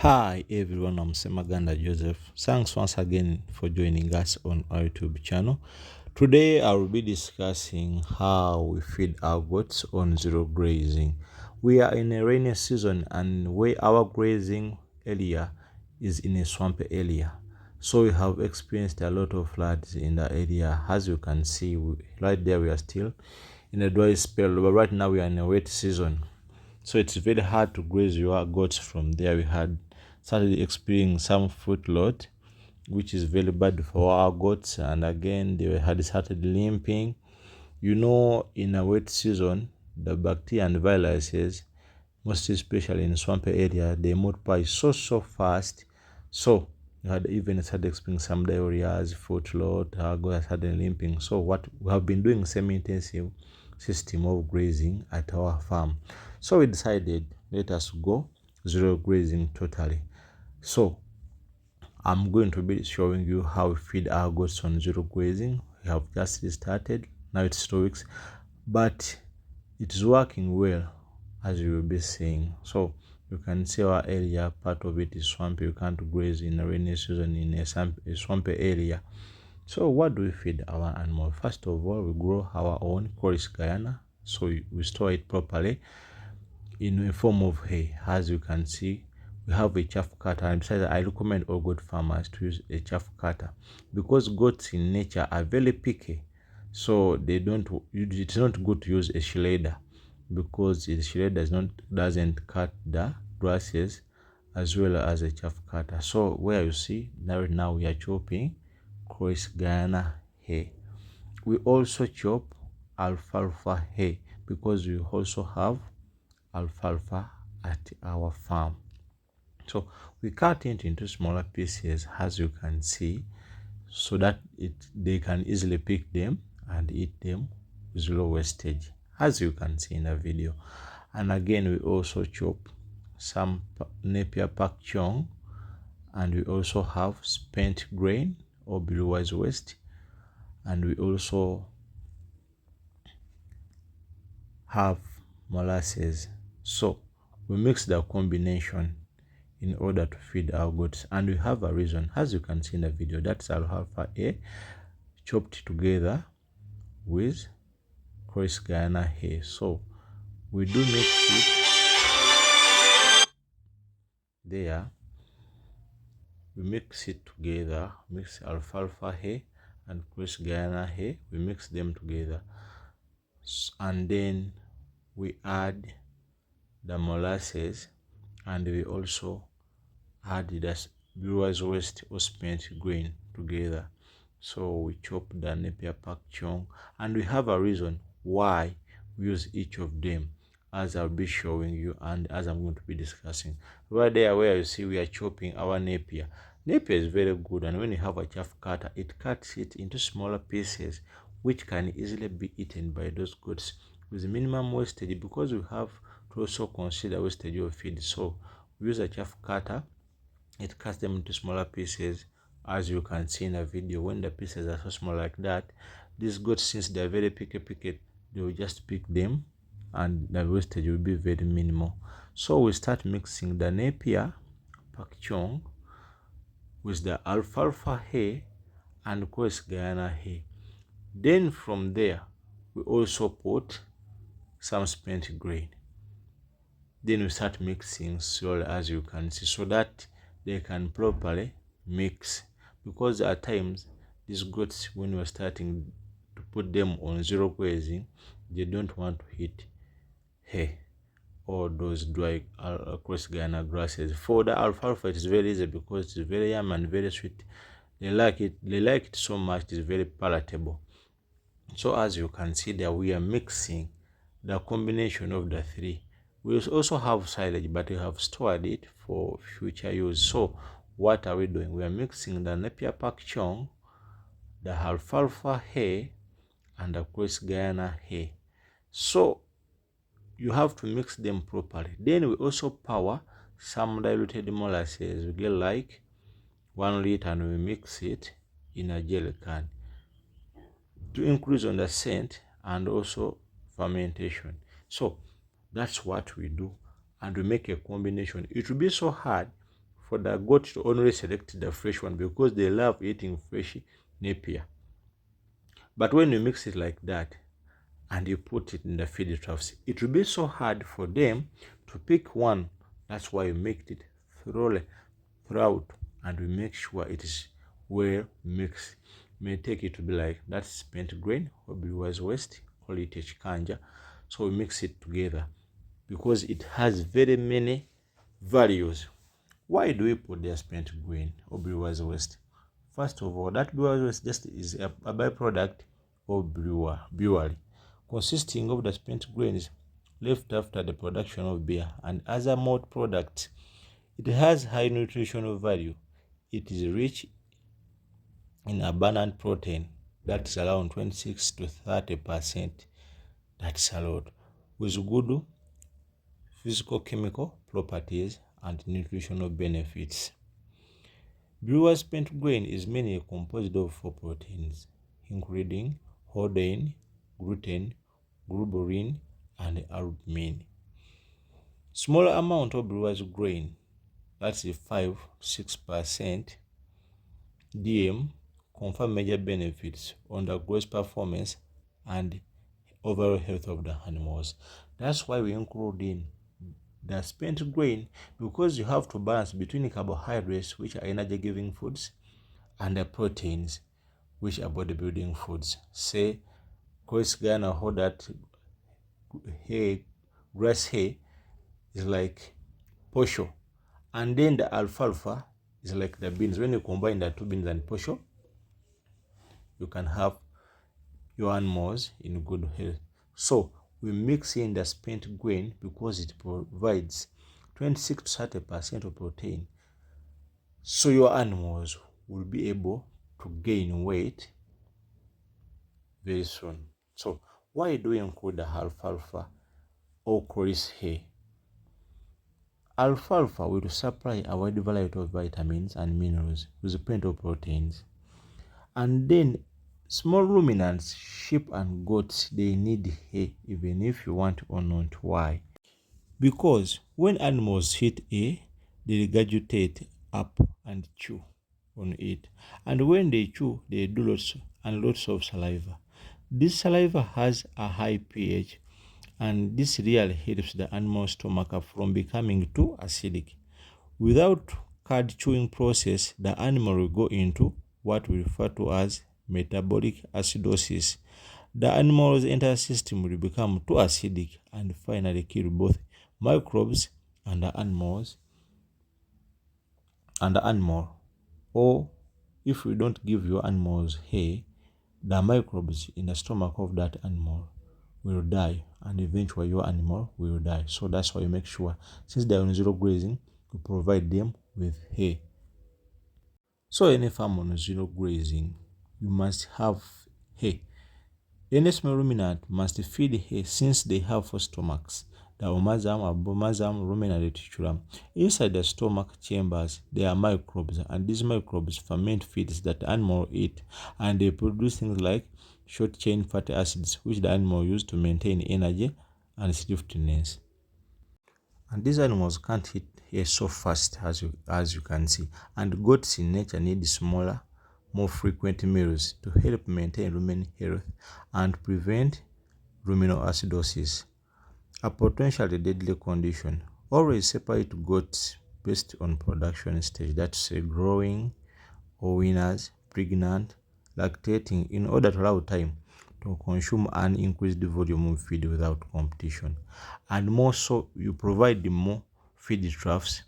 Hi everyone, I'm Semaganda Joseph. Thanks once again for joining us on our YouTube channel. Today I will be discussing how we feed our goats on zero grazing. We are in a rainy season and where our grazing area is in a swampy area. So we have experienced a lot of floods in the area. As you can see, right there we are still in a dry spell, but right now we are in a wet season. So it's very hard to graze your goats from there. We had started experiencing some foot rot, which is very bad for our goats, and again they had started limping. In a wet season, the bacteria and viruses, most especially in swampy area, they multiply so fast. So you had even started experiencing some diarrhea, foot rot, our goats started limping. So what we have been doing semi-intensive system of grazing at our farm. So we decided let us go zero grazing totally. So I'm going to be showing you how we feed our goats on zero grazing. We have just started, now it's 2 weeks, but it's working well, as you will be seeing. So you can see our area, part of it is swampy. You can't graze in a rainy season in a swampy area. So what do we feed our animal? First of all, we grow our own Chorus Guyana. So we store it properly in a form of hay. As you can see, we have a chaff cutter, and besides, I recommend all goat farmers to use a chaff cutter because goats in nature are very picky. So it's not good to use a shredder because the shredder doesn't cut the grasses as well as a chaff cutter. So where you see now we are chopping Chorus Guyana hay. We also chop alfalfa hay because we also have alfalfa at our farm. So we cut it into smaller pieces, as you can see, so that they can easily pick them and eat them with low wastage, as you can see in the video. And again, we also chop some Napier pak chong, and we also have spent grain or blue wise waste, and we also have molasses. So we mix the combination in order to feed our goats, and we have a reason, as you can see in the video. That's alfalfa A chopped together with Chorus Guyana hay. So we do mix it there. We mix it together, mix alfalfa hay and Chorus Guyana hay. We mix them together, and then we add the molasses, and we also add the brewer's waste or spent grain together. So we chop the Napier pak chong, and we have a reason why we use each of them, as I'll be showing you and as I'm going to be discussing. Right there where you see we are chopping our Napier. Napier is very good, and when you have a chaff cutter, it cuts it into smaller pieces which can easily be eaten by those goats with minimum wastage, because we have to also consider wastage of feed. So we use a chaff cutter. It cuts them into smaller pieces, as you can see in the video. When the pieces are so small like that, these goats, since they are very picky, they will just pick them and the wastage will be very minimal. So we start mixing the Napier pak chong with the alfalfa hay and Chorus Guyana hay. Then from there we also put some spent grain. Then we start mixing slowly, as you can see, so that they can properly mix, because at times these goats, when we're starting to put them on zero grazing, they don't want to eat hay or those dry Chorus Guyana grasses. For the alfalfa, it's very easy because it's very yummy and very sweet. They like it so much. It's very palatable. So as you can see there, we are mixing the combination of the three. We also have silage, but we have stored it for future use. So what are we doing? We are mixing the Napier pak chong, the alfalfa hay, and the Chorus Guyana hay. So you have to mix them properly. Then we also power some diluted molasses. We get like 1 liter and we mix it in a jelly can to increase on the scent and also fermentation. So that's what we do, and we make a combination. It will be so hard for the goat to only select the fresh one because they love eating fresh napier. But when you mix it like that and you put it in the feed troughs, it will be so hard for them to pick one. That's why you make it throughout, and we make sure it is well mixed. May take it to be like that's spent grain or brewer's waste, call it a chikanja. So we mix it together because it has very many values. Why do we put the spent grain or brewer's waste? First of all, that brewer's waste just is a byproduct of brewery, consisting of the spent grains left after the production of beer and other malt products. It has high nutritional value. It is rich in abundant protein, that's around 26 to 30%. That's a lot, with good physical chemical properties and nutritional benefits. Brewer's spent grain is mainly composed of 4 proteins, including hordein, gluten, gluburine, and albumin. Smaller amount of brewer's grain, that's 5-6% DM, confirm major benefits on the gross performance and overall health of the animals. That's why we include in the spent grain, because you have to balance between carbohydrates, which are energy giving foods, and the proteins, which are bodybuilding foods. Say, Chris Ghana hold that hay, grass hay is like posho, and then the alfalfa is like the beans. When you combine the two beans and posho, you can have your animals in good health. So we mix in the spent grain because it provides 26 to 30% of protein. So your animals will be able to gain weight very soon. So why do we include the alfalfa or chorus hay? Alfalfa will supply a wide variety of vitamins and minerals with plenty of proteins. And then small ruminants, sheep and goats, they need hay even if you want or not. Why? Because when animals hit hay, they regurgitate up and chew on it. And when they chew, they do lots of saliva. This saliva has a high pH, and this really helps the animal's stomach from becoming too acidic. Without cud chewing process, the animal will go into what we refer to as metabolic acidosis. The animal's entire system will become too acidic and finally kill both microbes and the animal. Or if we don't give your animals hay, the microbes in the stomach of that animal will die, and eventually your animal will die. So that's why you make sure, since they are on zero grazing, you provide them with hay. So any farm on zero grazing, you must have hay. Any small ruminant must feed hay since they have 4 stomachs: the omazam, abomazam, rumen, and reticulum. Inside the stomach chambers, there are microbes, and these microbes ferment feeds that the animal eat, and they produce things like short-chain fatty acids, which the animal use to maintain energy and swiftness. And these animals can't eat hay so fast as you can see. And goats in nature need smaller, more frequent meals to help maintain rumen health and prevent ruminal acidosis, a potentially deadly condition. Always separate goats based on production stage, that's growing, or winners, pregnant, lactating, in order to allow time to consume an increased volume of feed without competition. And more so, you provide the more feed troughs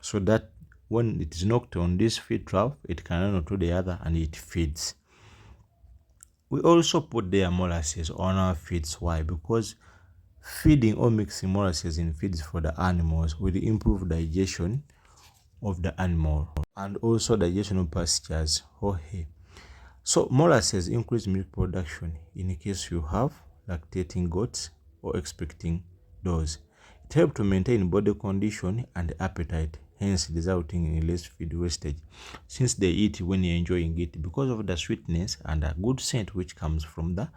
so that when it is knocked on this feed trough, it can run to the other and it feeds. We also put their molasses on our feeds. Why? Because feeding or mixing molasses in feeds for the animals will improve digestion of the animal and also digestion of pastures or hay. So molasses increase milk production in case you have lactating goats or expecting those. It helps to maintain body condition and appetite, hence resulting in less feed wastage, since they eat when you're enjoying it because of the sweetness and a good scent which comes from the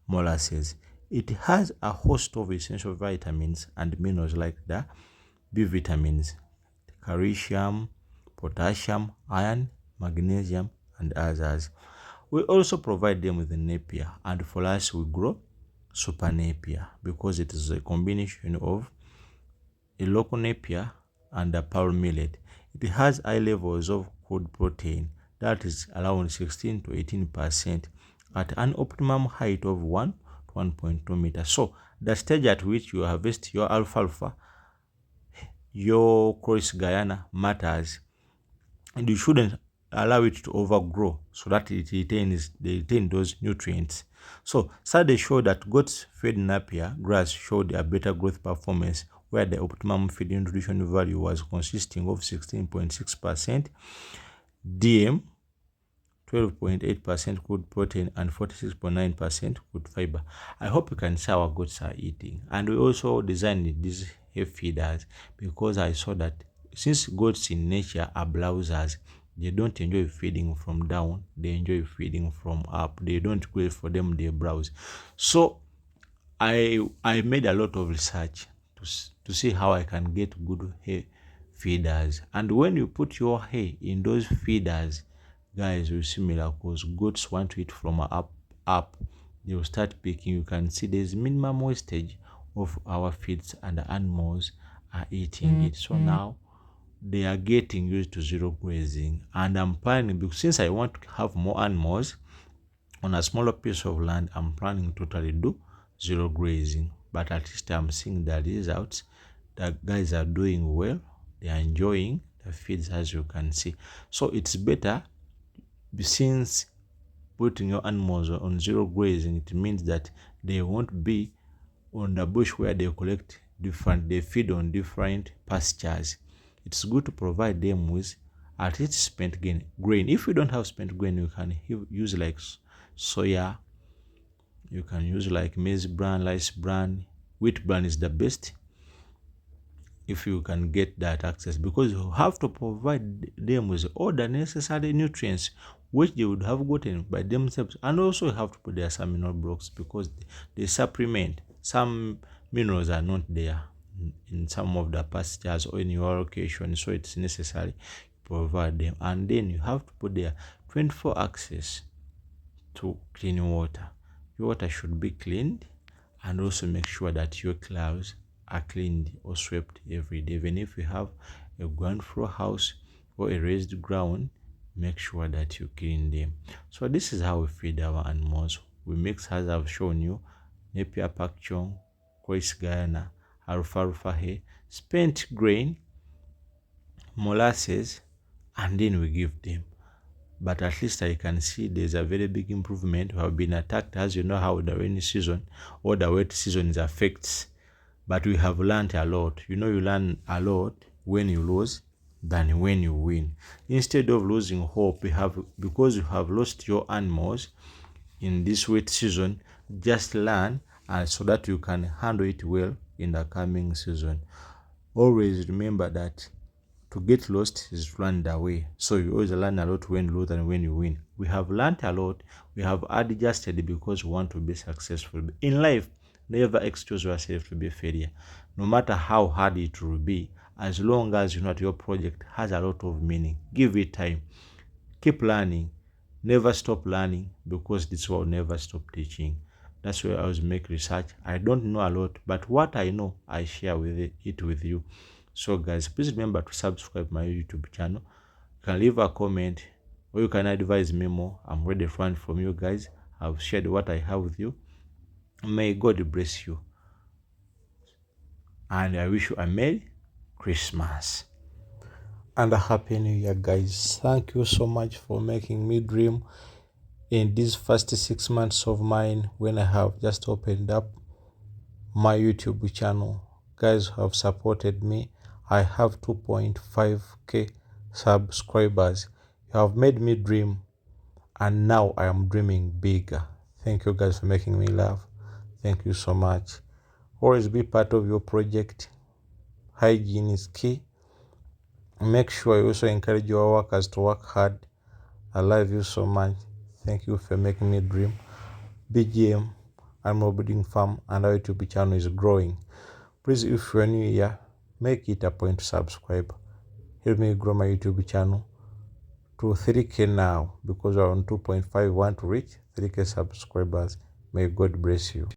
molasses. It has a host of essential vitamins and minerals like the B vitamins, calcium, potassium, iron, magnesium, and others. We also provide them with a napier, and for us we grow super napier because it is a combination of a local napier and a pearl millet. It has high levels of crude protein, that is around 16 to 18%, at an optimum height of 1 to 1.2 meters. So the stage at which you harvest your alfalfa, your Croix Guyana matters, and you shouldn't allow it to overgrow so that they retain those nutrients. So studies show that goats fed Napier grass showed a better growth performance, where the optimum feed nutrition value was consisting of 16.6% DM, 12.8% good protein, and 46.9% good fiber. I hope you can see our goats are eating. And we also designed these hay feeders because I saw that since goats in nature are browsers, they don't enjoy feeding from down, they enjoy feeding from up. They don't wait for them, they browse. So I made a lot of research to see how I can get good hay feeders. And when you put your hay in those feeders, guys, you see miracles. Goats want to eat from up. They will start picking. You can see there's minimum wastage of our feeds, and the animals are eating it. So now they are getting used to zero grazing, and I'm planning, because since I want to have more animals on a smaller piece of land, I'm planning to totally do zero grazing. But at least I'm seeing the results. The guys are doing well, they are enjoying the feeds, as you can see. So it's better, since putting your animals on zero grazing, it means that they won't be on the bush where they they feed on different pastures. It's good to provide them with at least spent grain. If you don't have spent grain, you can use like soya, you can use like maize bran, rice bran, wheat bran is the best if you can get that access, because you have to provide them with all the necessary nutrients which they would have gotten by themselves. And also you have to put their some mineral blocks, because they supplement. Some minerals are not there in some of the pastures or in your location, so it's necessary to provide them. And then you have to put their 24 access to clean water. Your water should be cleaned, and also make sure that your clouds are cleaned or swept every day. Even if you have a ground floor house or a raised ground, make sure that you clean them. So this is how we feed our animals. We mix, as I've shown you, Napier Pakchong, Croix Guyana, alfalfa hay, spent grain, molasses, and then we give them. But at least I can see there's a very big improvement. We have been attacked, as you know, how the rainy season or the wet season affects. But we have learned a lot. You learn a lot when you lose than when you win. Instead of losing hope, because you have lost your animals in this wet season, just learn, so that you can handle it well in the coming season. Always remember that to get lost is run away. So you always learn a lot when you lose than when you win. We have learned a lot. We have adjusted because we want to be successful in life. Never excuse yourself to be a failure, no matter how hard it will be. As long as you know that your project has a lot of meaning, give it time. Keep learning. Never stop learning, because this will never stop teaching. That's why I always make research. I don't know a lot, but what I know, I share it with you. So guys, please remember to subscribe my YouTube channel. You can leave a comment, or you can advise me more. I'm ready to learn from you guys. I've shared what I have with you. May God bless you, and I wish you a Merry Christmas and a Happy New Year, guys. Thank you so much for making me dream in these first 6 months of mine, when I have just opened up my YouTube channel. Guys have supported me. I have 2.5k subscribers. You have made me dream, and now I am dreaming bigger. Thank you guys for making me laugh. Thank you so much. Always be part of your project. Hygiene is key. Make sure you also encourage your workers to work hard. I love you so much. Thank you for making me dream. BGM Animal Breeding Farm and our YouTube channel is growing. Please, if you're new here, make it a point to subscribe. help me grow my YouTube channel to 3K now, because we're on 2.5. Want to reach 3K subscribers. May God bless you.